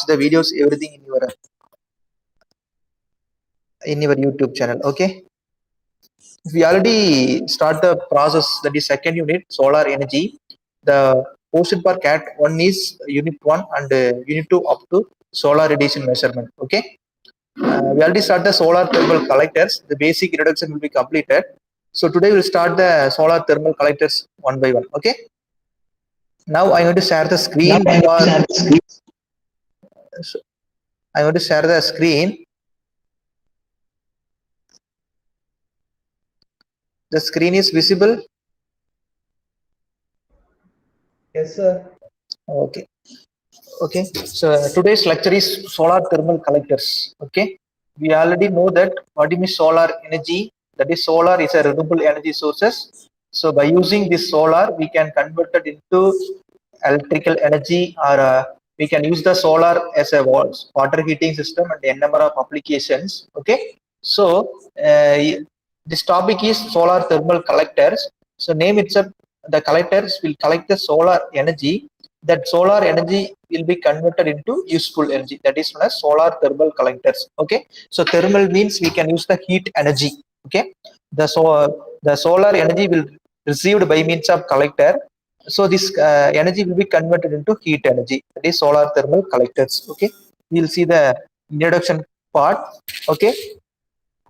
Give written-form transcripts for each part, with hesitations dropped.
the videos, everything in your YouTube channel. Okay, we already start the process, that is second unit, solar energy. The posted for cat 1 is unit 1 and unit 2 up to solar radiation measurement. Okay, we already start the solar thermal collectors. The basic introduction will be completed. So today we'll start the solar thermal collectors one by one. Okay, now I'm going to share the screen for I'm going to share the screen. The screen is visible. Yes, sir. Okay. Okay. So today's lecture is solar thermal collectors. Okay. We already know that what is solar energy. That is, solar is a renewable energy sources. So by using this solar, we can convert it into electrical energy, or we can use the solar as a water heating system and a number of applications. Okay. So this topic is solar thermal collectors. So name itself, the collectors will collect the solar energy. That solar energy will be converted into useful energy, that is known as solar thermal collectors. Okay, so thermal means we can use the heat energy. Okay, the solar energy will received by means of collector, so this energy will be converted into heat energy, that is solar thermal collectors. Okay, we'll see the introduction part. Okay,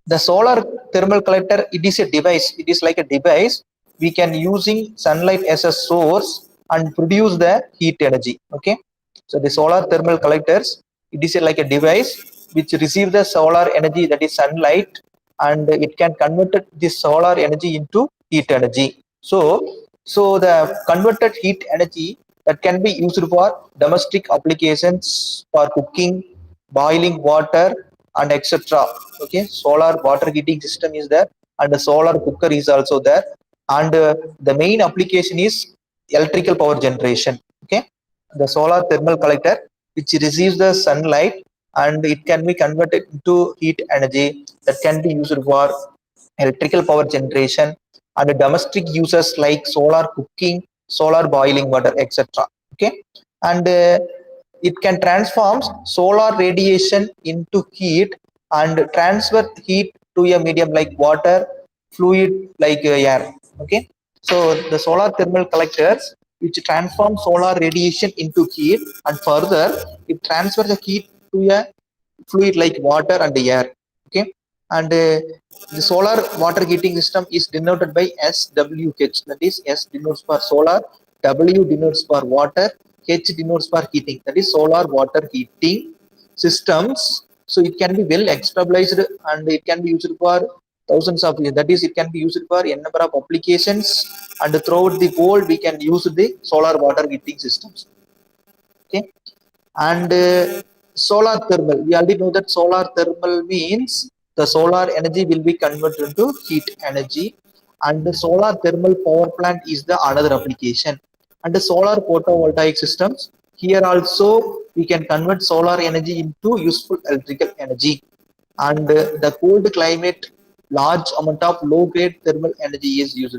the solar thermal collector, it is a device, it is like a device we can using sunlight as a source and produce the heat energy. Okay, so the solar thermal collectors, it is like a device which receive the solar energy, that is sunlight, and it can convert this solar energy into heat energy. So the converted heat energy that can be used for domestic applications, for cooking, boiling water, and etc. Okay, solar water heating system is there, and the solar cooker is also there, and the main application is electrical power generation. Okay, the solar thermal collector which receives the sunlight and it can be converted into heat energy that can be used for electrical power generation and domestic uses like solar cooking, solar boiling water, etc. Okay, and it can transform solar radiation into heat and transfer heat to a medium like water, fluid like air. Okay, so the solar thermal collectors which transform solar radiation into heat, and further it transfers the heat to a fluid like water and air. Okay, and the solar water heating system is denoted by SWH, that is, S denotes for solar, W denotes for water, H denotes for heating, that is solar water heating systems. So it can be well established and it can be used for thousands of years, that is, it can be used for a number of applications, and throughout the world we can use the solar water heating systems. Okay, and solar thermal, we already know that solar thermal means the solar energy will be converted into heat energy, and the solar thermal power plant is the another application, and the solar photovoltaic systems, here also we can convert solar energy into useful electrical energy. And the cold climate, large amount of low grade thermal energy is used.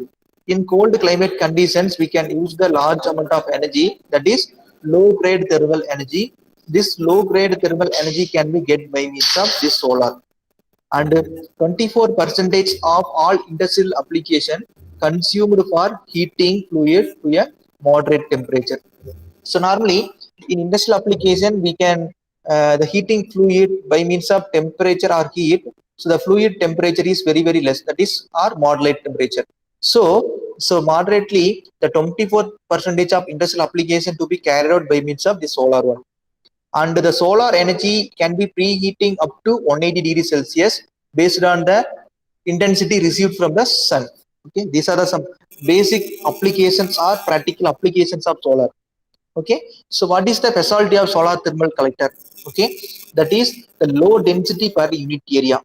In cold climate conditions we can use the large amount of energy, that is low grade thermal energy. This low grade thermal energy can be get by means of this solar. And 24 percentage of all industrial application consumed for heating fluid to a moderate temperature. So normally in industrial application we can the heating fluid by means of temperature or heat. So the fluid temperature is very less, that is our moderate temperature. So moderately the 24 percentage of industrial application to be carried out by means of the solar one. And the solar energy can be preheating up to 180 degrees Celsius based on the intensity received from the sun. Okay, these are the some basic applications or practical applications of solar. Okay, so what is the specialty of solar thermal collector? Okay, that is the low density per unit area.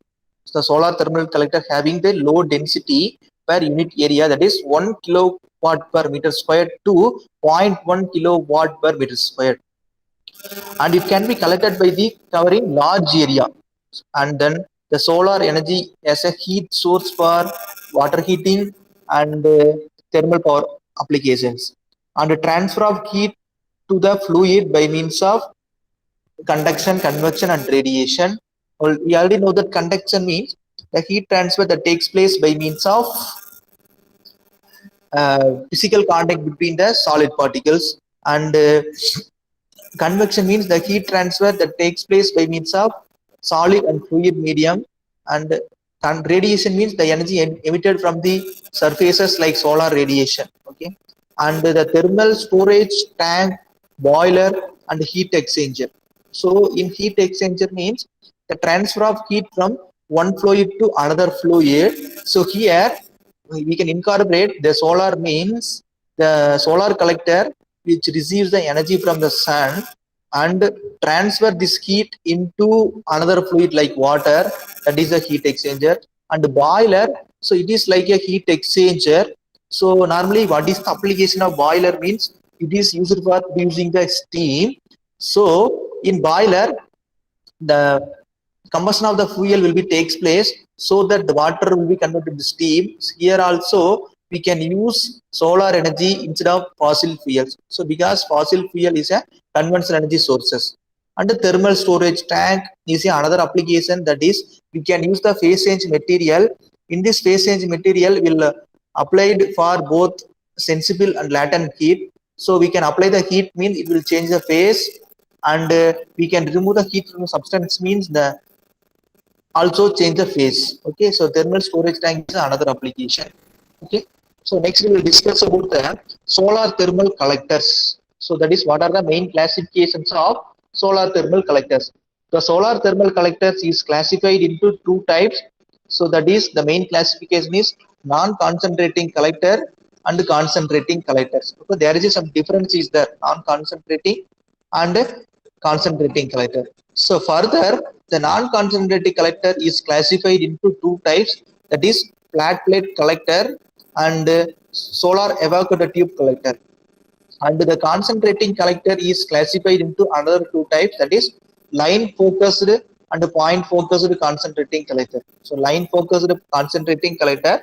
So the solar thermal collector having the low density per unit area, that is 1 kilowatt per meter squared to 0.1 kilowatt per meter squared, and it can be collected by the covering large area. And then the solar energy as a heat source for water heating and thermal power applications, and the transfer of heat to the fluid by means of conduction, convection, and radiation. Well, we already know that conduction means the heat transfer that takes place by means of physical contact between the solid particles, and convection means the heat transfer that takes place by means of solid and fluid medium, and radiation means the energy emitted from the surfaces like solar radiation. Okay, and the thermal storage tank, boiler, and heat exchanger. So in heat exchanger means the transfer of heat from one fluid to another fluid. So here we can incorporate the solar means the solar collector which receives the energy from the sun and transfer this heat into another fluid like water, that is a heat exchanger. And boiler, so it is like a heat exchanger. So normally what is the application of boiler means it is used for producing the steam. So in boiler the combustion of the fuel will be takes place so that the water will be converted to steam. Here also we can use solar energy instead of fossil fuels. So because fossil fuel is a conventional energy sources. And the thermal storage tank is another application, that is we can use the phase change material. In this phase change material will applied for both sensible and latent heat. So we can apply the heat means it will change the phase, and we can remove the heat from the substance means the also change the phase. Okay, so thermal storage tank is another application. Okay, so next we will discuss about the solar thermal collectors. So that is what are the main classifications of solar thermal collectors. The solar thermal collectors is classified into two types. So that is the main classification is non-concentrating collector and concentrating collectors. Okay, there is some difference is there, non-concentrating and concentrating collector. So further, the non-concentrating collector is classified into two types, that is flat plate collector and solar evacuator tube collector. And the concentrating collector is classified into another two types, that is line focused and point focused concentrating collector. So line focused concentrating collector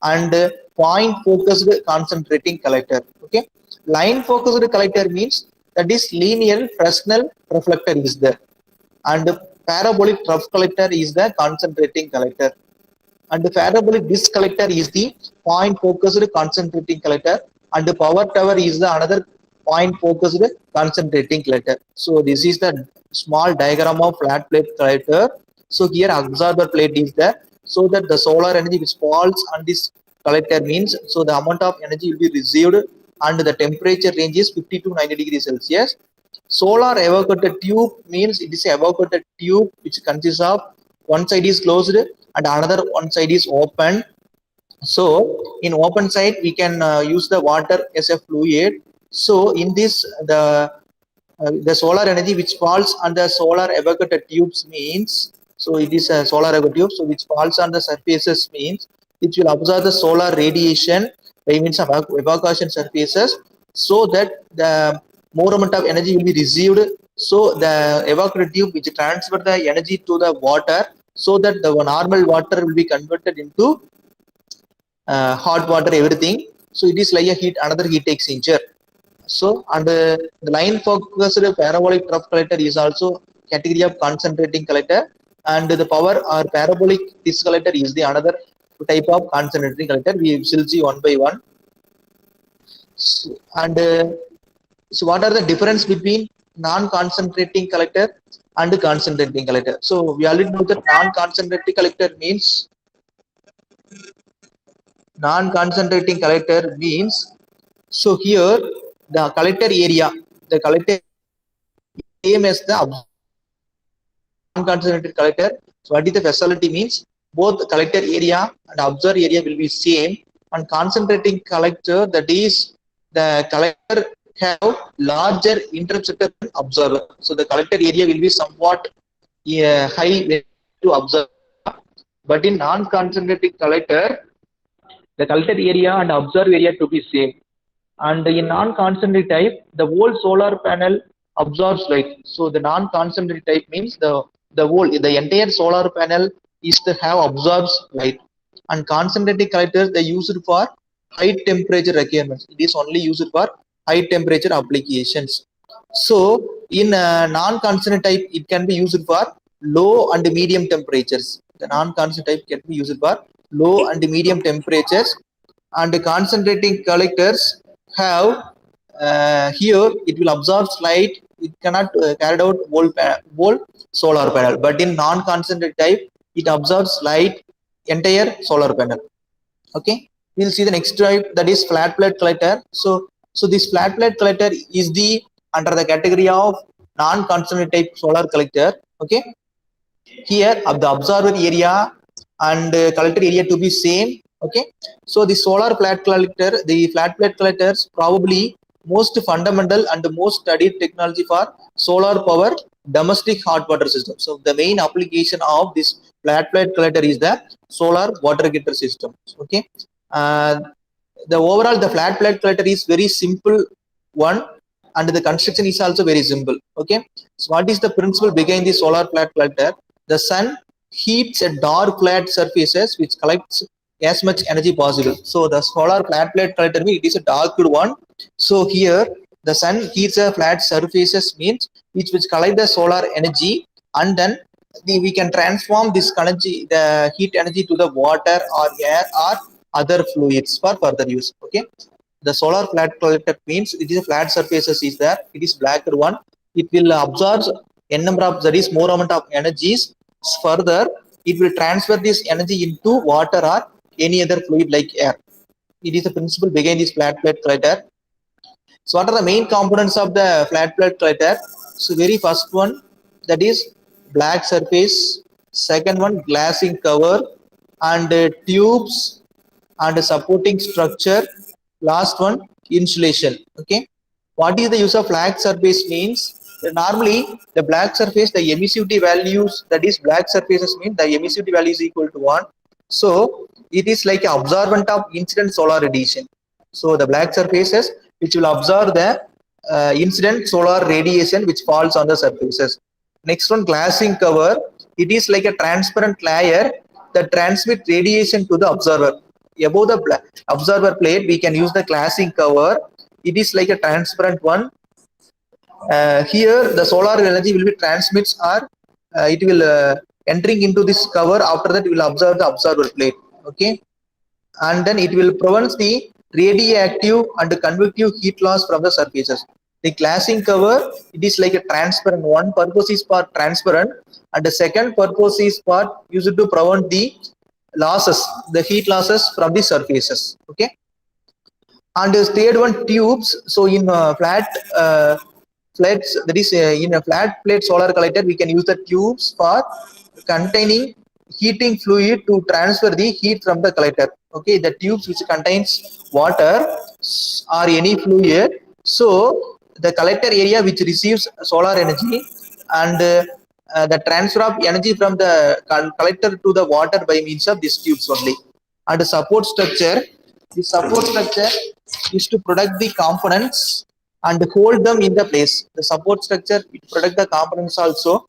and point focused concentrating collector. Okay, line focused collector means that is linear Fresnel reflector is there, and parabolic trough collector is the concentrating collector, and the parabolic disc collector is the point focused concentrating collector, and the power tower is the another point focused concentrating collector. So this is the small diagram of flat plate collector. So here absorber plate is there, so that the solar energy which falls on this collector means, so the amount of energy will be received and the temperature range is 50 to 90 degrees Celsius. Solar evacuator tube means it is a evacuator tube which consists of one side is closed and another one side is open. So in open side we can use the water as a fluid. So in this the solar energy which falls on the solar evacuator tubes means, so it is a solar evacuator tube, so which falls on the surfaces means it will absorb the solar radiation by means of evacuation surfaces, so that the more amount of energy will be received. So the evacuator tube which transfer the energy to the water, so that the normal water will be converted into hot water, everything. So it is like a heat, another heat exchanger. So and the line focused parabolic trough collector is also category of concentrating collector, and the power or parabolic disc collector is the another type of concentrating collector. We will see one by one. So, and so what are the difference between non-concentrating collector and concentrating collector? So we already know that non-concentrating collector means, non-concentrating collector means, so here the collector area, the collector same as the non-concentrated collector. So what is the facility means, both the collector area and observer area will be same, and concentrating collector, that is the collector have larger interceptor than observer. So the collector area will be somewhat high to observe, but in non-concentrating collector the collector area and observer area to be same. And in non-concentrated type, the whole solar panel absorbs light. So the non-concentrated type means the entire solar panel is to have absorbs light. And concentrated collectors they used for high temperature requirements. It is only used for high temperature applications. So in non-constant type, it can be used for low and medium temperatures. The non-constant type can be used for low and medium temperatures, and the concentrating collectors have here it will absorb light. It cannot carry out whole solar panel, but in non-concentrated type, it absorbs light entire solar panel. Okay, we'll see the next type, that is flat plate collector. So this flat plate collector is the under the category of non-concentrated type solar collector. Okay, here of the observer area and collector area to be same. Okay, so the solar flat collector, the flat plate collectors probably most fundamental and the most studied technology for solar power domestic hot water system. So the main application of this flat plate collector is the solar water heater system. Okay, uh, the overall the flat plate collector is very simple one, and the construction is also very simple. Okay, so what is the principle behind the solar flat collector? The sun heats a dark flat surfaces which collects as much energy possible. So the solar flat plate collector means it is a dark one. So here the sun heats a flat surfaces means which collect the solar energy, and then we can transform this energy, the heat energy, to the water or air or other fluids for further use. Okay, the solar flat collector means it is a flat surfaces is there, it is black one, it will absorb n number of, that is more amount of energies. Further it will transfer this energy into water or any other fluid like air. It is the principle behind this flat plate collector. So what are the main components of the flat plate collector? So very first one, that is black surface, second one glassing cover, and tubes and supporting structure, last one insulation. Okay, what is the use of black surface means? Normally the black surface, the emissivity values, that is black surfaces mean the emissivity value is equal to 1. So it is like an absorbent of incident solar radiation. So the black surfaces which will absorb the incident solar radiation which falls on the surfaces. Next one, glassing cover, it is like a transparent layer that transmit radiation to the observer. Above the observer plate we can use the glassing cover, it is like a transparent one. Here the solar energy will be transmits or it will entering into this cover, after that it will observe the observer plate. Okay, and then it will prevent the radioactive and convective heat loss from the surfaces. The glassing cover, it is like a transparent, one purpose is for transparent, and the second purpose is for used to prevent the losses, the heat losses from the surfaces. Okay, and the third one, tubes. So in flat plates, that is in a flat plate solar collector, we can use the tubes for containing heating fluid to transfer the heat from the collector. Okay, the tubes which contains water or any fluid, so the collector area which receives solar energy, and the transfer of energy from the collector to the water by means of these tubes only. And the support structure, the support structure is to protect the components and hold them in the place. The support structure it protect the components also.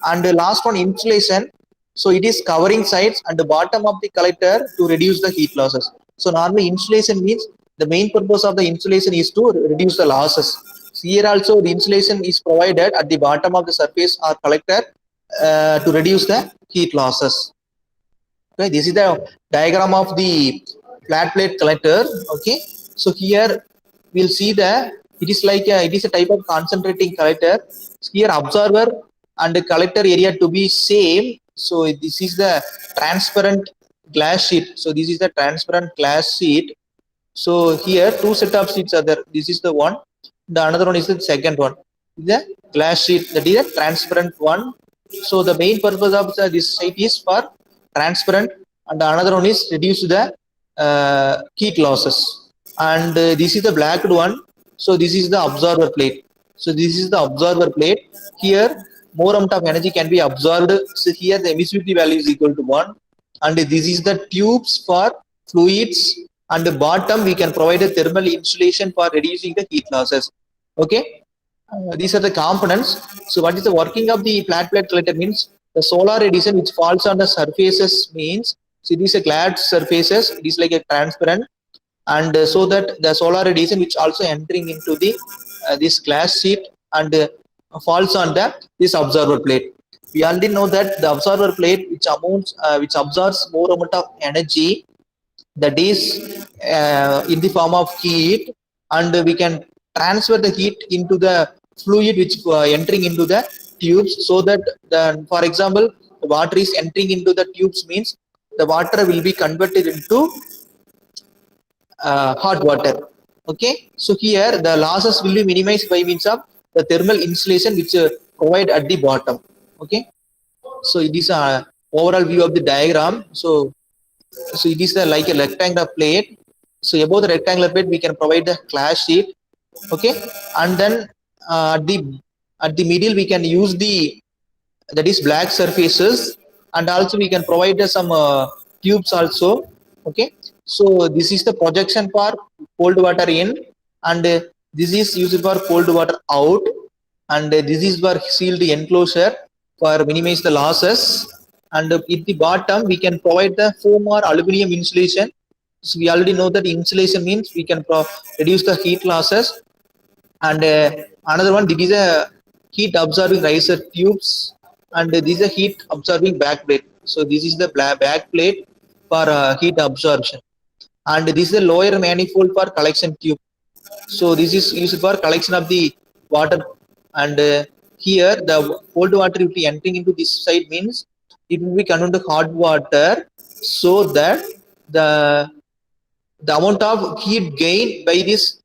And the last one, insulation, so it is covering sides and the bottom of the collector to reduce the heat losses. So normally insulation means the main purpose of the insulation is to reduce the losses. So here also the insulation is provided at the bottom of the surface or collector to reduce the heat losses. Okay, this is the diagram of the flat plate collector. Okay, so here we'll see that it is like it is a type of concentrating collector. Here observer and the collector area to be same. So this is the transparent glass sheet. So this is the transparent glass sheet. So here two set of sheets are there. This is the one. The another one is the second one. The glass sheet, that is a transparent one. So the main purpose of this sheet is for transparent, and the another one is reduce the heat losses. And this is the black one. So this is the observer plate. So this is the observer plate. Here more amount of energy can be absorbed. So here the emissivity value is equal to 1. And this is the tubes for fluids, and the bottom we can provide a thermal insulation for reducing the heat losses. Okay, these are the components. So what is the working of the flat plate collector means? The solar radiation which falls on the surfaces means, so these are glass surfaces, it is like a transparent, and so that the solar radiation which also entering into the this glass sheet and falls on this observer plate. We already know that the observer plate which absorbs more amount of energy, that is in the form of heat, and we can transfer the heat into the fluid which entering into the tubes, so that for example, the water is entering into the tubes means the water will be converted into hot water. Okay, so here the losses will be minimized by means of the thermal insulation which provide at the bottom. Okay, so it is a overall view of the diagram. So it is like a rectangular plate. So above the rectangular plate we can provide the glass sheet. Okay, and then at the middle we can use the, that is, black surfaces, and also we can provide some tubes also. Okay, so this is the projection for cold water in, and this is used for cold water out, and this is for sealed enclosure for minimize the losses. And at the bottom we can provide the foam or aluminum insulation. So we already know that insulation means we can reduce the heat losses. And another one, this is a heat absorbing riser tubes, and this is a heat absorbing back plate. So this is the back plate for heat absorption, and this is a lower manifold for collection tube. So this is used for collection of the water, and here the cold water will be entering into this side means it will be converted to hot water, so that the amount of heat gained by this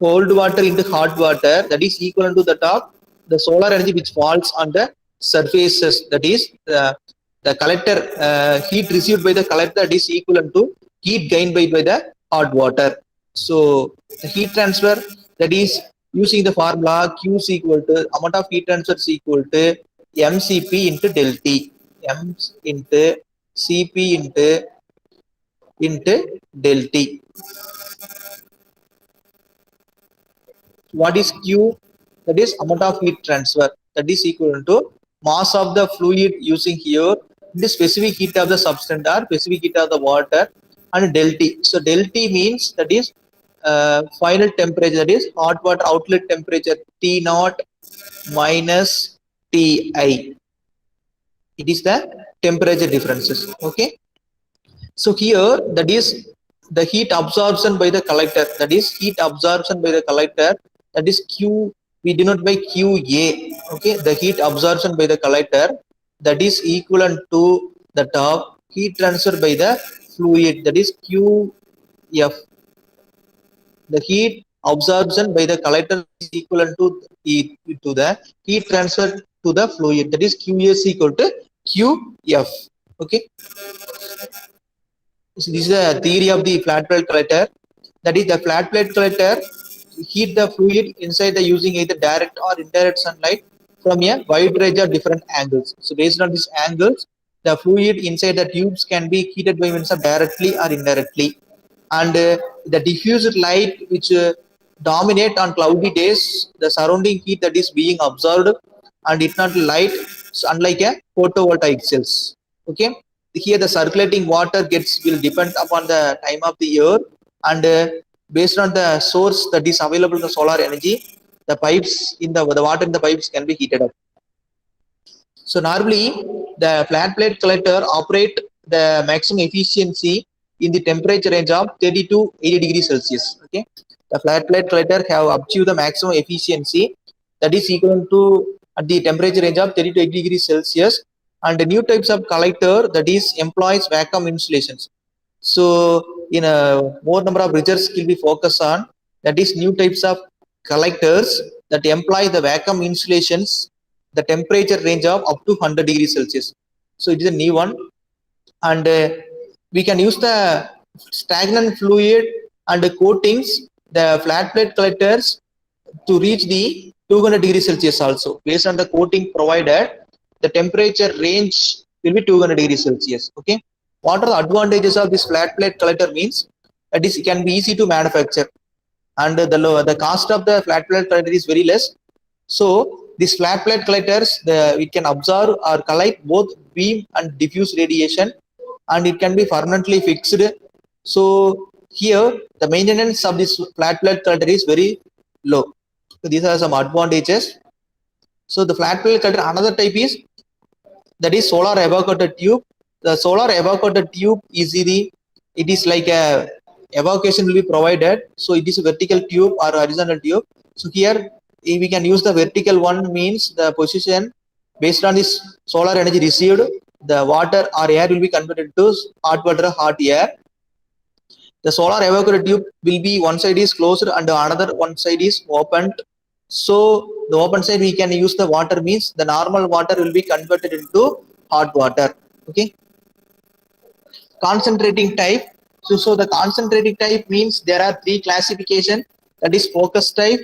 cold water into hot water, that is equivalent to that of the solar energy which falls on the surfaces, that is the collector heat received by the collector, that is equivalent to heat gained by the hot water. So the heat transfer, that is using the formula Q is equal to amount of heat transfer is equal to mCp into del T, m into Cp into del T. What is Q? That is amount of heat transfer, that is equal to mass of the fluid using here, the specific heat of the substance or specific heat of the water, and del T. So del T means that is final temperature, that is hot water outlet temperature T naught minus Ti. It is the temperature differences. Okay, so here that is the heat absorption by the collector, that is heat absorption by the collector, that is Q, we denote by QA. Okay, the heat absorption by the collector, that is equivalent to the top heat transfer by the fluid, that is QF. The heat absorption by the collector is equivalent to the heat transfer to the fluid, that is QA is equal to QF. Okay, so this is the theory of the flat plate collector, that is the flat plate collector heat the fluid inside the using either direct or indirect sunlight from a wide range of different angles. So based on these angles, the fluid inside the tubes can be heated by means of directly or indirectly. And the diffused light which dominate on cloudy days, the surrounding heat that is being absorbed and it not light, so unlike a photovoltaic cells. Okay, here the circulating water will depend upon the time of the year, and based on the source that is available, the solar energy, the pipes in the water in the pipes can be heated up. So normally the flat plate collector operate the maximum efficiency in the temperature range of 30 to 80 degrees Celsius. Okay, the flat plate collector have achieved the maximum efficiency that is equal to at the temperature range of 30 to 80 degrees Celsius. And the new types of collector, that is employs vacuum insulations. So in a more number of research will be focused on, that is new types of collectors that employ the vacuum insulations, the temperature range of up to 100 degrees Celsius. So it is a new one, and we can use the stagnant fluid and the coatings, the flat plate collectors, to reach the 200 degrees Celsius also. Based on the coating provided, the temperature range will be 200 degrees Celsius. Okay, what are the advantages of this flat plate collector means that is it can be easy to manufacture, and the cost of the flat plate collector is very less. So these flat plate collectors, it can absorb or collect both beam and diffuse radiation, and it can be permanently fixed. So here the maintenance of this flat plate collector is very low. So these are some advantages. So the flat plate collector, another type is that is solar evacuator tube. The solar evacuator tube is it is like a evacuation will be provided. So it is a vertical tube or horizontal tube. So here we can use the vertical one, means the position based on this solar energy received, the water or air will be converted to hot water, hot air. The solar evacuator tube will be one side is closed and another one side is opened. So the open side we can use the water, means the normal water will be converted into hot water. Okay. Concentrating type. So the concentrating type means there are three classification, that is focus type,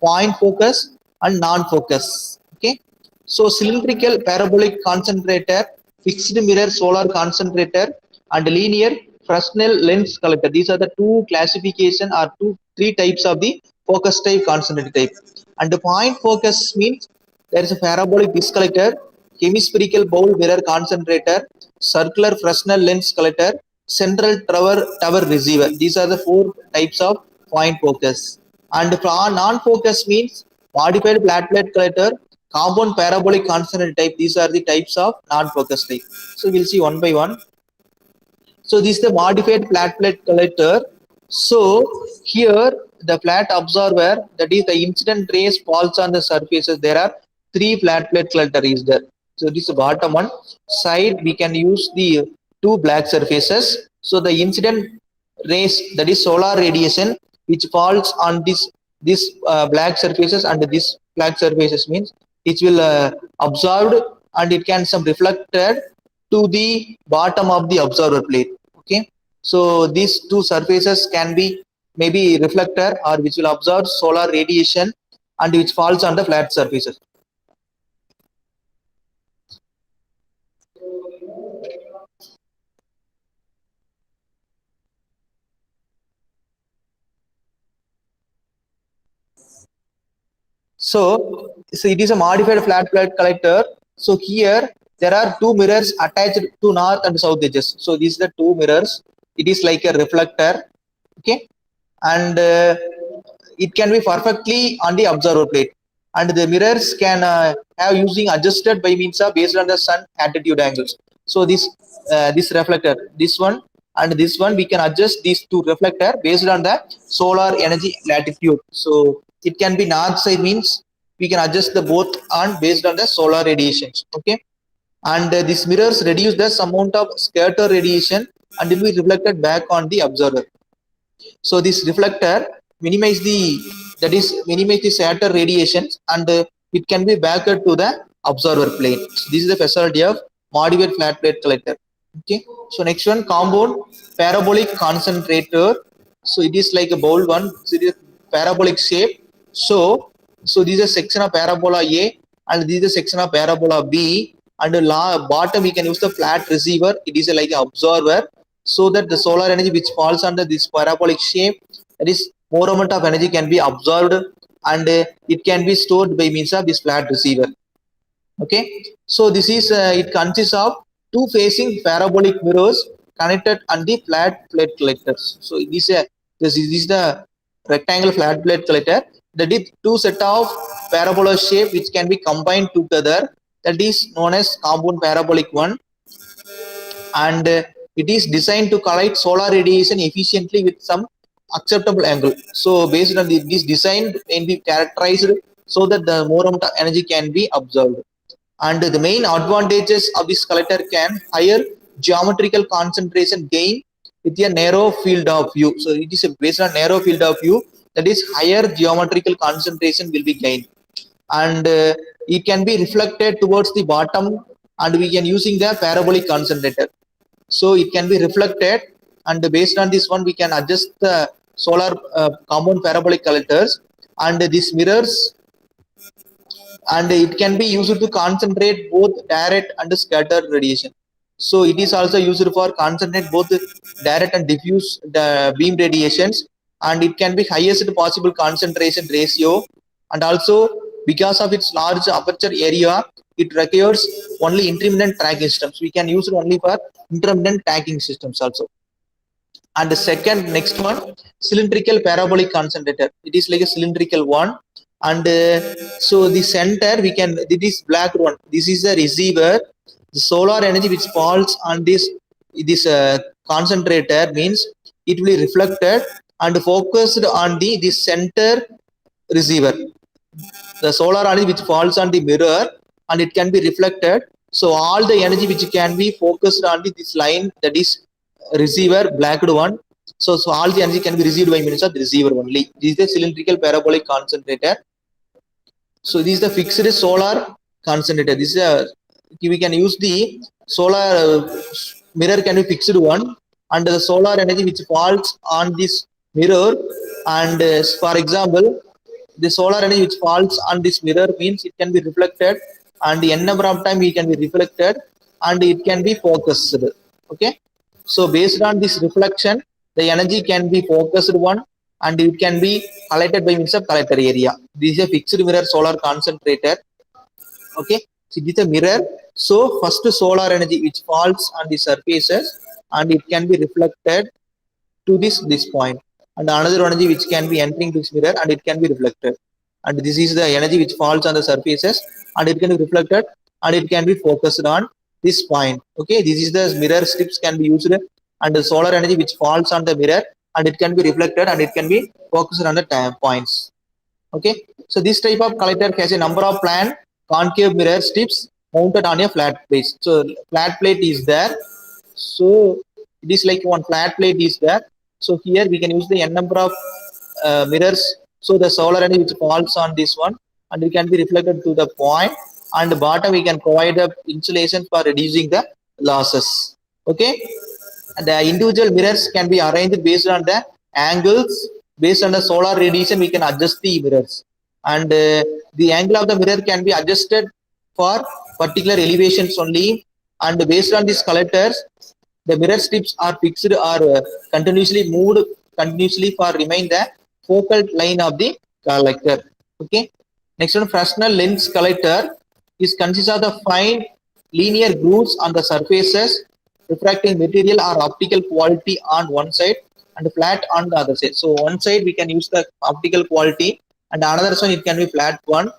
point focus and non-focus. Okay. So cylindrical parabolic concentrator, fixed mirror solar concentrator and linear Fresnel lens collector. These are the two classification or three types of the focus type concentrator type. And the point focus means there is a parabolic disc collector, hemispherical bowl mirror concentrator, circular Fresnel lens collector, central tower receiver. These are the four types of point focus. And non-focus means modified flat plate collector, compound parabolic concentrator type. These are the types of non-focus type. So we'll see one by one. So this is the modified flat plate collector. So here the flat absorber, that is the incident rays falls on the surfaces. There are three flat plate collector is there. So this is the bottom one. Side we can use the two black surfaces. So the incident rays, that is solar radiation, which falls on this black surfaces and this black surfaces, means it will absorbed and it can some reflected to the bottom of the observer plate. Okay, so these two surfaces can be maybe reflector or which will absorb solar radiation and which falls on the flat surfaces. So it is a modified flat plate collector. So here there are two mirrors attached to north and south edges. So these are the two mirrors. It is like a reflector. Okay, and it can be perfectly on the observer plate. And the mirrors can have using adjusted by means of based on the sun attitude angles. So this reflector, this one and this one, we can adjust these two reflector based on the solar energy latitude. So it can be north side, means we can adjust the both on based on the solar radiations. Okay, and these mirrors reduce the amount of scatter radiation and will be reflected back on the observer. So this reflector minimize the scatter radiations and it can be backed to the observer plane. So this is the facility of modified flat plate collector. Okay, so next one, compound parabolic concentrator. So it is like a bowl one. So it is parabolic shape. So this is a section of parabola A and this is a section of parabola B, and bottom we can use the flat receiver. It is like an observer, so that the solar energy which falls under this parabolic shape, that is more amount of energy can be absorbed and it can be stored by means of this flat receiver. Okay, so this is it consists of two facing parabolic mirrors connected on the flat plate collectors. So this is the rectangle flat plate collector, that is two set of parabola shape which can be combined together, that is known as compound parabolic one, and it is designed to collect solar radiation efficiently with some acceptable angle. So based on this design can be characterized so that the more amount of energy can be absorbed. And the main advantages of this collector can higher geometrical concentration gain with a narrow field of view. So it is based on narrow field of view, that is higher geometrical concentration will be gained, and it can be reflected towards the bottom, and we can using the parabolic concentrator. So it can be reflected, and based on this one we can adjust the solar compound parabolic collectors and these mirrors, and it can be used to concentrate both direct and scattered radiation. So it is also used for concentrate both direct and diffuse beam radiations, and it can be highest possible concentration ratio, and also because of its large aperture area, it requires only intermittent tracking systems. We can use it only for intermittent tracking systems also. And the second next one, cylindrical parabolic concentrator. It is like a cylindrical one, and so the center we can, this black one, this is the receiver. The solar energy which falls on this concentrator means it will be reflected and focused on the center receiver. The solar energy which falls on the mirror and it can be reflected, so all the energy which can be focused on this line, that is receiver blacked one. So all the energy can be received by means of the receiver only. This is the cylindrical parabolic concentrator. So this is the fixed solar concentrator. This is we can use the solar mirror can be fixed one, and the solar energy which falls on this mirror, and for example the solar energy which falls on this mirror means it can be reflected, and the n number of time it can be reflected and it can be focused. Okay, so based on this reflection the energy can be focused one and it can be collected by means of collector area. This is a fixed mirror solar concentrator. Okay, so this is a mirror. So first solar energy which falls on the surfaces and it can be reflected to this point, and another energy which can be entering this mirror and it can be reflected, and this is the energy which falls on the surfaces and it can be reflected and it can be focused on this point. Okay, this is the mirror strips can be used, and the solar energy which falls on the mirror and it can be reflected and it can be focused on the points. Okay, so this type of collector has a number of planned concave mirror strips mounted on a flat plate. So flat plate is there, so it is like one flat plate is there. So here we can use the n number of mirrors. So the solar energy which falls on this one and it can be reflected to the point, and the bottom we can provide the insulation for reducing the losses. Okay, and the individual mirrors can be arranged based on the angles. Based on the solar radiation we can adjust the mirrors, and the angle of the mirror can be adjusted for particular elevations only, and based on these collectors the mirror strips are fixed or continuously moved continuously for remain the focal line of the collector. Okay, next one, Fresnel lens collector is consists of the fine linear grooves on the surfaces refracting material or optical quality on one side and flat on the other side. So one side we can use the optical quality and another one it can be flat one.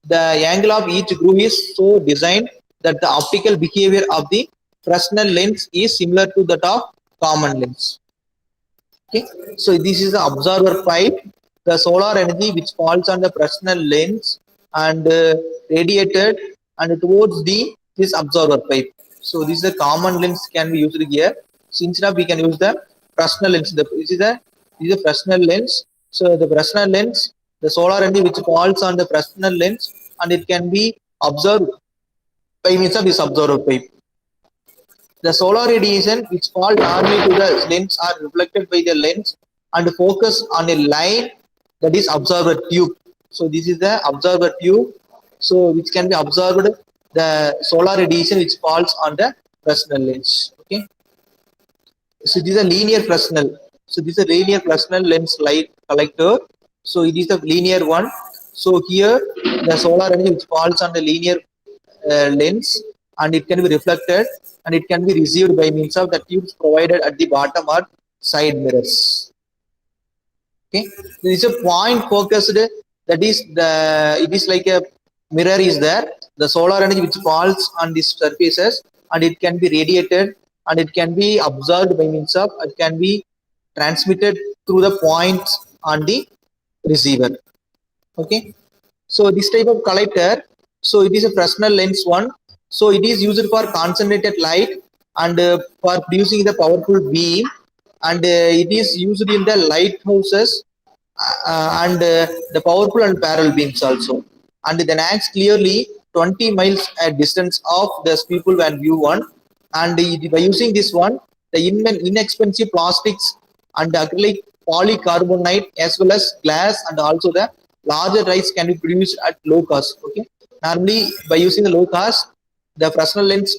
The angle of each groove is so designed that the optical behavior of the Fresnel lens is similar to that of common lens. Okay, so this is the observer pipe. The solar energy which falls on the Fresnel lens and radiated and towards this observer pipe. So this is the common lens can be used here. So instead of we can use the Fresnel lens. This is the Fresnel lens. So the Fresnel lens, the solar energy which falls on the Fresnel lens and it can be observed by means of this observer pipe. The solar radiation which fall normally to the lens are reflected by the lens and focus on a line, that is observer tube. So this is the observer tube, so which can be observed the solar radiation which falls on the Fresnel lens. Okay, so this is a linear Fresnel. So this is a linear Fresnel lens light collector. So it is the linear one. So here the solar energy which falls on the linear lens and it can be reflected and it can be received by means of the tubes provided at the bottom or side mirrors. Okay, this is a point focused, that is it is like a mirror is there. The solar energy which falls on these surfaces and it can be radiated and it can be observed by means of, it can be transmitted through the points on the receiver. Okay, so this type of collector, so it is a Fresnel lens one. So it is used for concentrated light and for producing the powerful beam, and it is used in the lighthouses and the powerful and parallel beams also, and then acts clearly 20 miles at distance of the people when view one. And by using this one, the inexpensive plastics and acrylic polycarbonate as well as glass and also the larger dies can be produced at low cost. Okay, normally by using the low cost, the Fresnel lens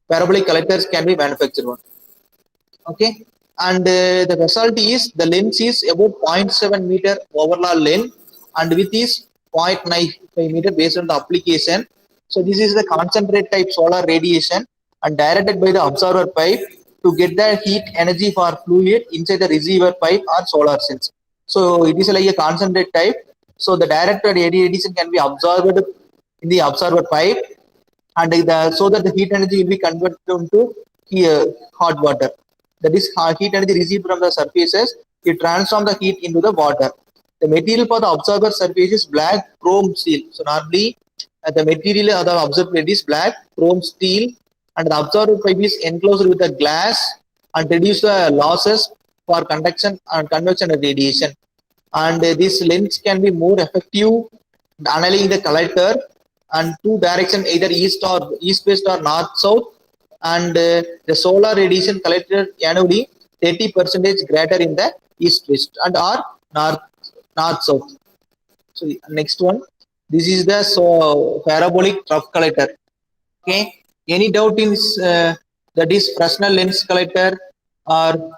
parabolic collectors can be manufactured one. Okay, and the facility is the lens is about 0.7 meter overall length and width is 0.95 meter based on the application. So this is the concentrate type solar radiation and directed by the observer pipe to get the heat energy for fluid inside the receiver pipe or solar cells. So it is like a concentrate type. So the direct radiation can be absorbed in the absorber pipe, and so that the heat energy will be converted into hot water. That is heat energy received from the surfaces. It transforms the heat into the water. The material for the observer surface is black chrome steel. So normally the material of the observer plate is black chrome steel, and the observer pipe is enclosed with a glass and reduce the losses for conduction and convection and radiation. And this lens can be more effective in analyzing the collector and two direction, either east west or north south. And the solar radiation collected annually 30% greater in the east west and or north south. So next one, this is the parabolic trough collector. Okay, any doubt in that is Fresnel lens collector or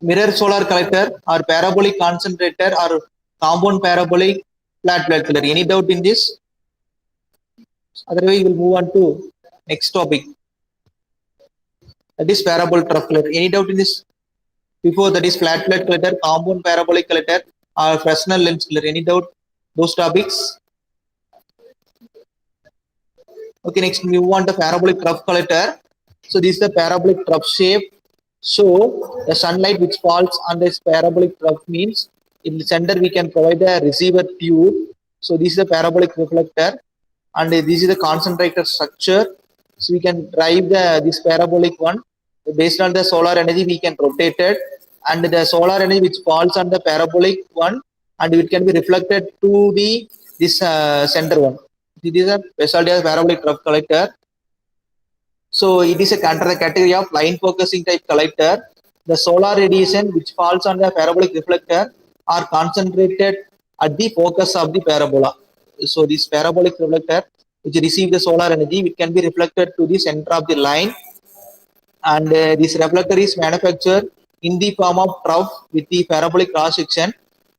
mirror solar collector or parabolic concentrator or compound parabolic flat plate collector? Any doubt in this? Otherwise, we'll move on to next topic. That is parabolic trough collector. Any doubt in this? Before that is flat plate collector, compound parabolic collector or Fresnel lens collector. Any doubt? Those topics? Okay, next we move on to parabolic trough collector. So this is the parabolic trough shape. So the sunlight which falls on this parabolic trough means in the center we can provide a receiver tube. So this is the parabolic reflector, and this is the concentrator structure. So we can drive this parabolic one. Based on the solar energy we can rotate it, and the solar energy which falls on the parabolic one, and it can be reflected to this center one. This is a specialty of parabolic trough collector. So it is a category of line focusing type collector. The solar radiation which falls on the parabolic reflector are concentrated at the focus of the parabola. So this parabolic reflector which receives the solar energy, it can be reflected to the center of the line, and this reflector is manufactured in the form of trough with the parabolic cross section.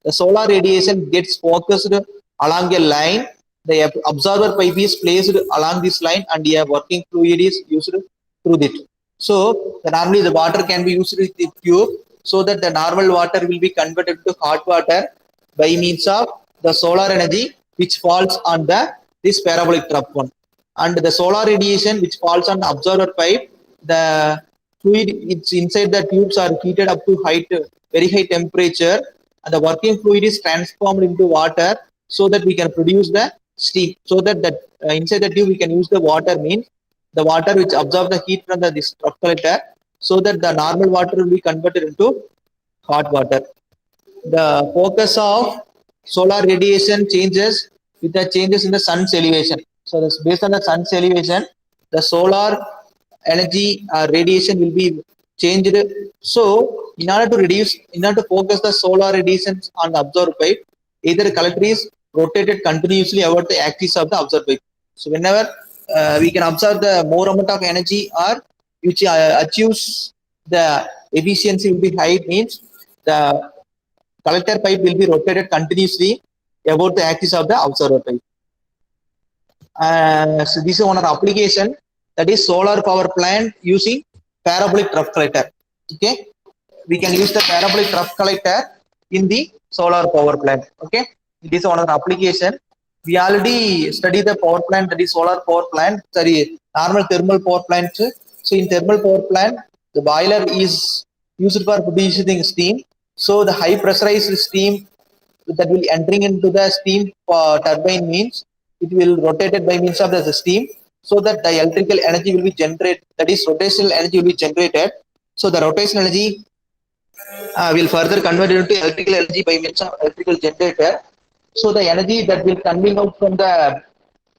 The solar radiation gets focused along a line. The observer pipe is placed along this line, and a working fluid is used through it. So normally the water can be used with the tube, so that the normal water will be converted to hot water by means of the solar energy which falls on this parabolic trough one. And the solar radiation which falls on the observer pipe, the fluid it's inside the tubes are heated up to very high temperature, and the working fluid is transformed into water, so that we can produce the steam. So that inside the tube we can use the water, means the water which absorbs the heat from this trough collector, so that the normal water will be converted into hot water. The focus of solar radiation changes with the changes in the sun's elevation. So that's based on the sun's elevation, the solar energy radiation will be changed. So in order to focus the solar radiations on the observer pipe, either the collector is rotated continuously about the axis of the observer pipe. So whenever we can observe the more amount of energy or which achieves the efficiency will be high, means the collector pipe will be rotated continuously about the axis of the observer pipe. So this is one of the application, that is solar power plant using parabolic trough collector. Okay, we can use the parabolic trough collector in the solar power plant. Okay, it is one of the application. We already studied the power plant, that is solar power plant, normal thermal power plant. So in thermal power plant, the boiler is used for producing steam. So the high pressurized steam that will entering into the steam turbine means it will rotated by means of the steam, so that the electrical energy will be generated, that is rotational energy will be generated. So the rotational energy will further convert into electrical energy by means of electrical generator. So the energy that will coming out from the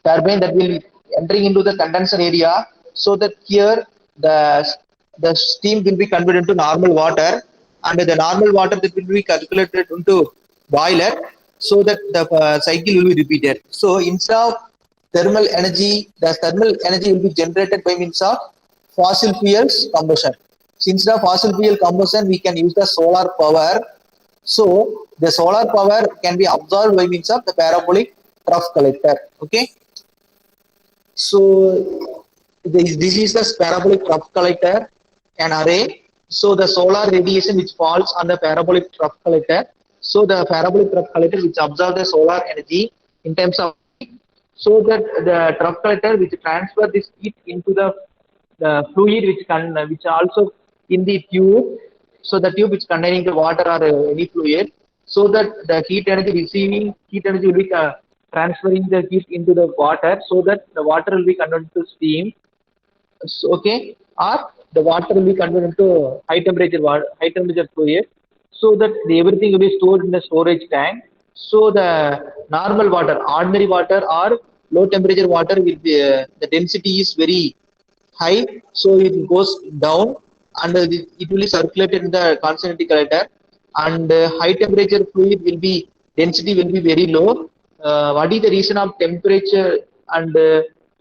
turbine, that will entering into the condenser area, so that here the steam will be converted into normal water, and the normal water that will be calculated into boiler, so that the cycle will be repeated. So instead of thermal energy, the thermal energy will be generated by means of fossil fuels combustion. So instead of fossil fuel combustion, we can use the solar power. So the solar power can be absorbed by means of the parabolic trough collector. Okay. So this is the parabolic trough collector, an array. So the solar radiation which falls on the parabolic trough collector, So the parabolic trough collector which absorb the solar energy in terms of heat, so that the trough collector which transfer this heat into the fluid which can which also in the tube, so the tube which containing the water or any fluid, so that the heat energy receiving heat energy will be transferring the heat into the water, so that the water will be converted to steam. So, okay, or the water will be converted into high temperature water, high temperature fluid, so that everything will be stored in the storage tank. So the normal water, ordinary water or low temperature water with the density is very high, so it goes down, and it will be circulated in the concentrated collector, and high temperature fluid will be density will be very low. What is the reason of temperature, and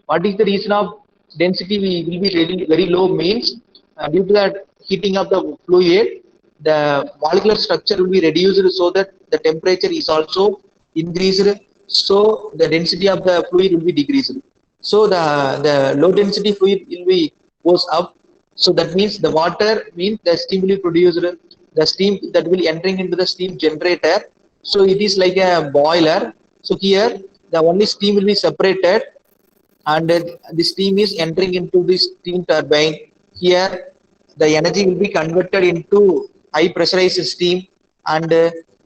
what is the reason of density will be very, very low means, due to that heating of the fluid, the molecular structure will be reduced, so that the temperature is also increased, so the density of the fluid will be decreased. So the low density fluid will be goes up. So that means the water means the steam will be produced, the steam that will entering into the steam generator. So it is like a boiler. So here the only steam will be separated, and the steam is entering into the steam turbine. Here the energy will be converted into high pressurized steam, and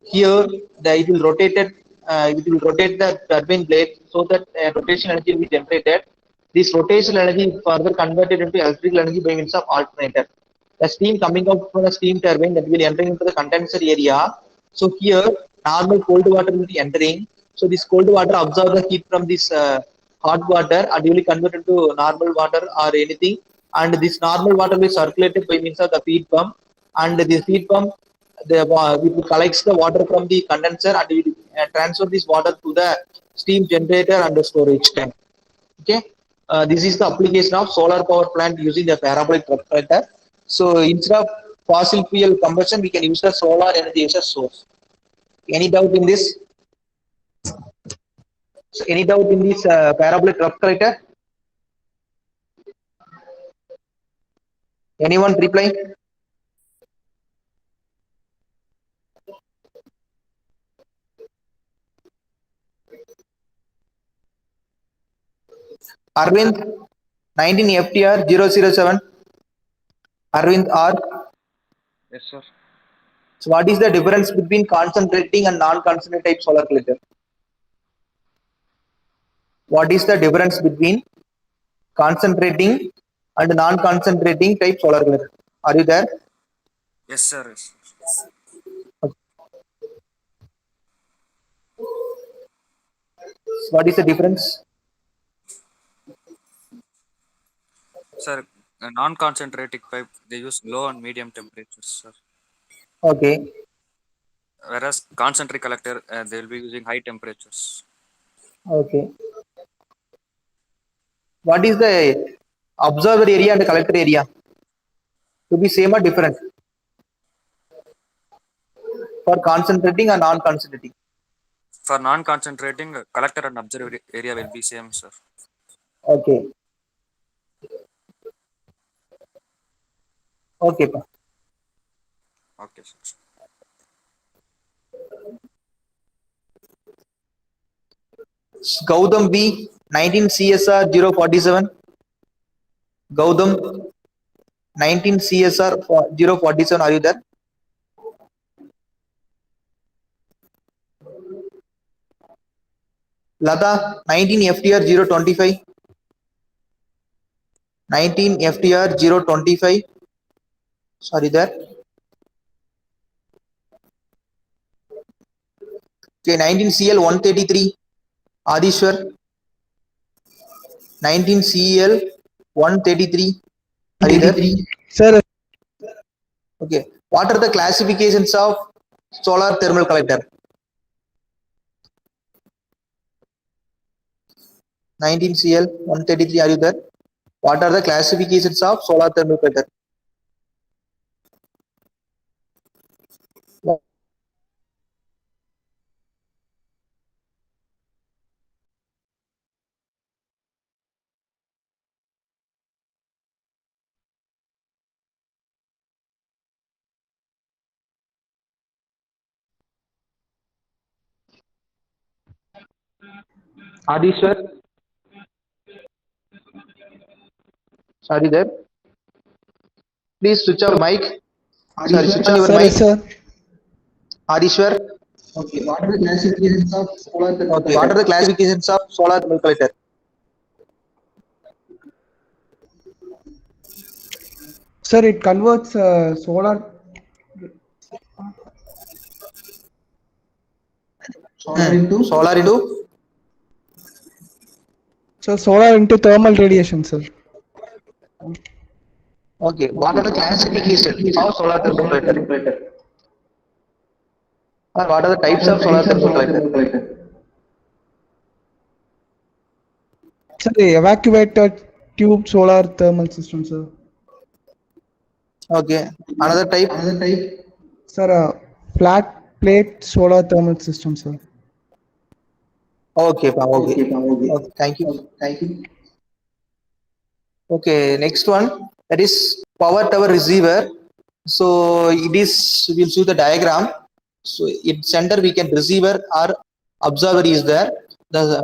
here it will rotate the turbine blade, so that rotation energy will be generated. This rotational energy is further converted into electrical energy by means of alternator. The steam coming out from the steam turbine that will enter into the condenser area. So here normal cold water will be entering. So this cold water absorb the heat from this hot water and will be converted to normal water or anything. And this normal water will be circulated by means of the feed pump. And this feed pump, it collects the water from the condenser and will transfer this water to the steam generator and the storage tank. Okay, this is the application of solar power plant using the parabolic reflector. So instead of fossil fuel combustion, we can use the solar energy as a source. Any doubt in this? So any doubt in this parabolic reflector? Anyone reply? Arvind, 19 FTR 007. Arvind R. Yes, sir. So what is the difference between concentrating and non-concentrating type solar collector? What is the difference between concentrating and non-concentrating type solar collector? Are you there? Yes, sir. Yes. What is the difference? Sir, a non-concentrating pipe, they use low and medium temperatures, sir. Okay, Whereas concentric collector, they'll be using high temperatures. okay. What is the observer area and the collector area? To be same or different for concentrating or non-concentrating? For non-concentrating, collector and observer area will be same, sir. Okay, okay. Pa. Okay, sir. Gautam B, 19 CSR 047. Gautam, 19 CSR 047. Are you there? Lata, 19 FTR 025. 19 FTR 025. Sorry, there. Okay, 19 CL 133. Adishwar, 19 CL 133. Are you there? Sir, Okay. What are the classifications of solar thermal collector? 19 CL 133. Are you there? What are the classifications of solar thermal collector? Adishwar, are you there? Please switch off mic. Sorry, switch on your Sir, mic. yes, sir. Adishwar. Okay, what are the classifications of solar thermal Okay, what are the classifications of solar thermal collector? Sir, it converts solar Solar into? solar into thermal radiation, sir. Okay, what are the classifications of solar thermal collector? Or what are the types of solar thermal collector? Sir, the evacuated tube solar thermal system, sir. Okay, another type? Sir, flat plate solar thermal system, sir. Okay, okay. Okay, thank you. Okay, next one, that is power tower receiver. So it is, we'll see the diagram. So in center we can receiver or observer is there.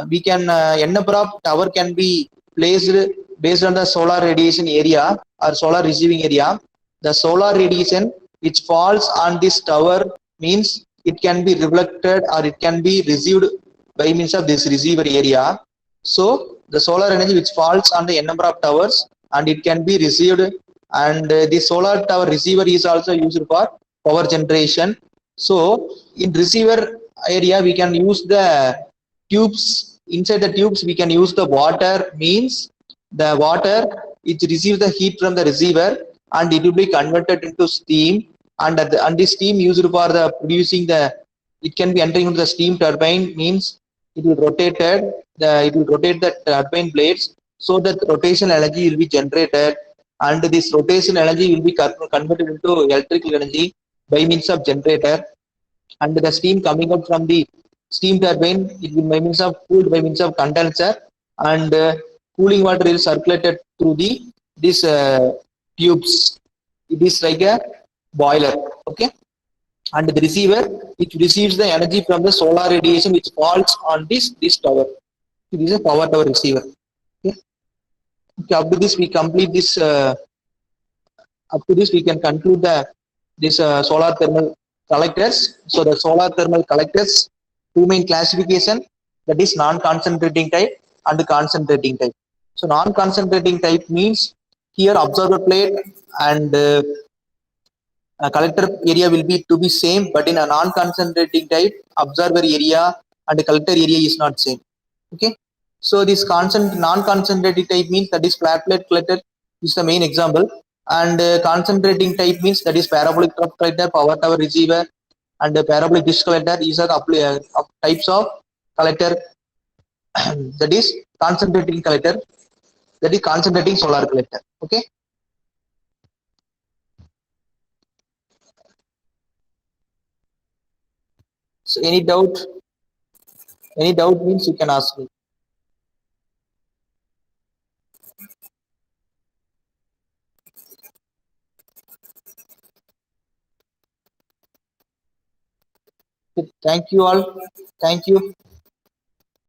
We can n number of tower can be placed based on the solar radiation area or solar receiving area. The solar radiation which falls on this tower means it can be reflected or it can be received by means of this receiver area. So the solar energy which falls on the n number of towers and it can be received, and the solar tower receiver is also used for power generation. So in receiver area we can use the tubes. Inside the tubes we can use the water, means the water which receives the heat from the receiver and it will be converted into steam, and the steam used for the producing the, it can be entering into the steam turbine, means it will it will rotate the turbine blades, so that rotation energy will be generated, and this rotation energy will be converted into electrical energy by means of generator, and the steam coming out from the steam turbine, it will by means of cooled by means of condenser, and cooling water is circulated through the this tubes. It is like a boiler. Okay, and the receiver which receives the energy from the solar radiation which falls on this tower. This is a power tower receiver. Okay, okay, up to this we complete this. Up to this we can conclude the this solar thermal collectors. So the solar thermal collectors, two main classification, that is non-concentrating type and concentrating type. So non-concentrating type means here observer plate and collector area will be to be same, but in a non-concentrating type observer area and collector area is not same. Okay, so this non-concentrating type means that is flat plate collector is the main example, and concentrating type means that is parabolic trough collector, power tower receiver, and parabolic dish collector. These are the types of collector. That is concentrating collector, that is concentrating solar collector. Okay, so any doubt means you can ask me. Thank you all. Thank you.